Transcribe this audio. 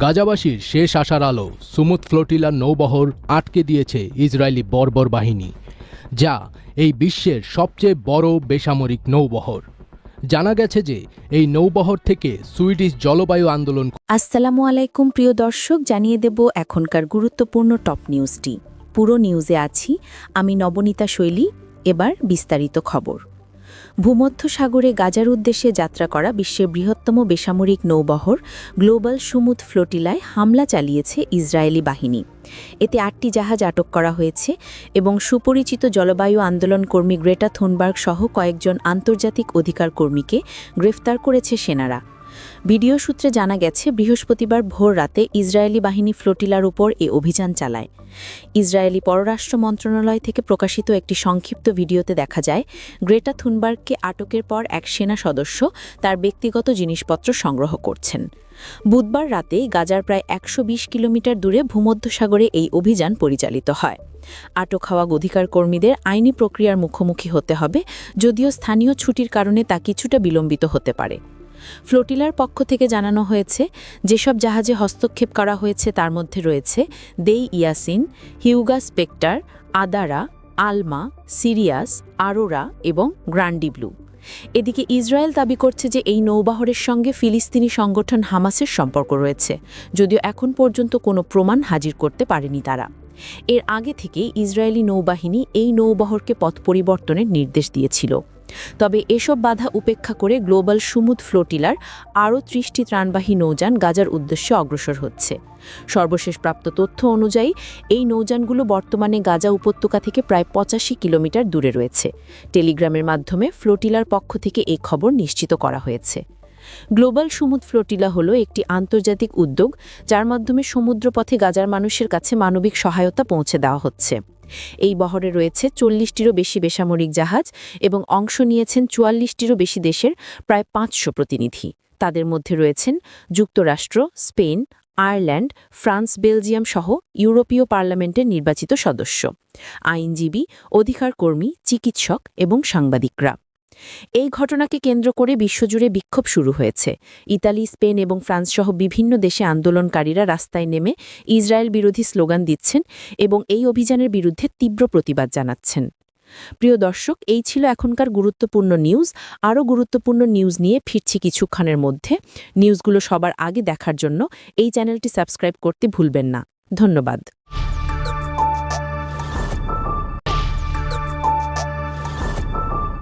গাজাবাসীর শেষ আশার আলো সুমুদ ফ্লোটিলার নৌবহর আটকে দিয়েছে ইসরায়েলি বর্বর বাহিনী, যা এই বিশ্বের সবচেয়ে বড় বেসামরিক নৌবহর। জানা গেছে যে এই নৌবহর থেকে সুইডিশ জলবায়ু আন্দোলন। আসসালামু আলাইকুম প্রিয় দর্শক, জানিয়ে দেব এখনকার গুরুত্বপূর্ণ টপ নিউজটি। পুরো নিউজে আছি আমি নবনীতা শৈলী। এবার বিস্তারিত খবর। ভূমধ্য সাগরে গাজার উদ্দেশ্যে যাত্রা করা বিশ্বের বৃহত্তম বেসামরিক নৌবহর গ্লোবাল সুমুদ ফ্লোটিলায় হামলা চালিয়েছে ইসরায়েলি বাহিনী। এতে 8টি জাহাজ আটক করা হয়েছে এবং সুপরিচিত জলবায়ু আন্দোলন কর্মী গ্রেটা থুনবার্গ সহ কয়েকজন আন্তর্জাতিক অধিকার কর্মীকে গ্রেফতার করেছে সেনারা। ভিডিও সূত্রে জানা গেছে, বৃহস্পতিবার ভোর রাতে ইসরায়েলি বাহিনী ফ্লোটিলার উপর এ অভিযান চালায়। ইসরায়েলি পররাষ্ট্র মন্ত্রণালয় থেকে প্রকাশিত একটি সংক্ষিপ্ত ভিডিওতে দেখা যায়, গ্রেটা থুনবার্গকে আটকের পর এক সেনা সদস্য তার ব্যক্তিগত জিনিসপত্র সংগ্রহ করছেন। বুধবার রাতে গাজার প্রায় 120 কিলোমিটার দূরে ভূমধ্যসাগরে এই অভিযান পরিচালিত হয়। আটক হওয়া অধিকার কর্মীদের আইনি প্রক্রিয়ার মুখোমুখি হতে হবে, যদিও স্থানীয় ছুটির কারণে তা কিছুটা বিলম্বিত হতে পারে। ফ্লোটিলার পক্ষ থেকে জানানো হয়েছে, যেসব জাহাজে হস্তক্ষেপ করা হয়েছে তার মধ্যে রয়েছে দেই ইয়াসিন, হিউগা স্পেক্টার, আদারা, আলমা, সিরিয়াস, আরোরা এবং গ্রান্ডি ব্লু। এদিকে ইসরায়েল দাবি করছে যে এই নৌবহরের সঙ্গে ফিলিস্তিনি সংগঠন হামাসের সম্পর্ক রয়েছে, যদিও এখন পর্যন্ত কোনো প্রমাণ হাজির করতে পারেনি তারা। এর আগে থেকেই ইসরায়েলি নৌবাহিনী এই নৌবহরকে পথ পরিবর্তনের নির্দেশ দিয়েছিল। তবে এসব বাধা উপেক্ষা করে গ্লোবাল সুমুদ ফ্লোটিলার আরও 30টি ত্রাণবাহী নৌযান গাজার উদ্দেশ্যে অগ্রসর হচ্ছে। সর্বশেষ প্রাপ্ত তথ্য অনুযায়ী এই নৌযানগুলো বর্তমানে গাজা উপত্যকা থেকে প্রায় 85 কিলোমিটার দূরে রয়েছে। টেলিগ্রামের মাধ্যমে ফ্লোটিলার পক্ষ থেকে এই খবর নিশ্চিত করা হয়েছে। গ্লোবাল সুমুদ ফ্লোটিলা হলো একটি আন্তর্জাতিক উদ্যোগ, যার মাধ্যমে সমুদ্রপথে গাজার মানুষের কাছে মানবিক সহায়তা পৌঁছে দেওয়া হচ্ছে। এই বহরে রয়েছে 40টিরও বেশি বেসামরিক জাহাজ এবং অংশ নিয়েছেন 44টিরও বেশি দেশের প্রায় 500 প্রতিনিধি। তাদের মধ্যে রয়েছেন যুক্তরাষ্ট্র, স্পেন, আয়ারল্যান্ড, ফ্রান্স, বেলজিয়াম সহ ইউরোপীয় পার্লামেন্টের নির্বাচিত সদস্য, আইনজীবী, অধিকার কর্মী, চিকিৎসক এবং সাংবাদিকরা। এই ঘটনাকে কেন্দ্র করে বিশ্বজুড়ে বিক্ষোভ শুরু হয়েছে। ইতালি, স্পেন এবং ফ্রান্স সহ বিভিন্ন দেশে আন্দোলনকারীরা রাস্তায় নেমে ইসরায়েল বিরোধী স্লোগান দিচ্ছেন এবং এই অভিযানের বিরুদ্ধে তীব্র প্রতিবাদ জানাচ্ছেন। প্রিয় দর্শক, এই ছিল এখনকার গুরুত্বপূর্ণ নিউজ। আরও গুরুত্বপূর্ণ নিউজ নিয়ে ফিরছি কিছুক্ষণের মধ্যে। নিউজগুলো সবার আগে দেখার জন্য এই চ্যানেলটি সাবস্ক্রাইব করতে ভুলবেন না। ধন্যবাদ।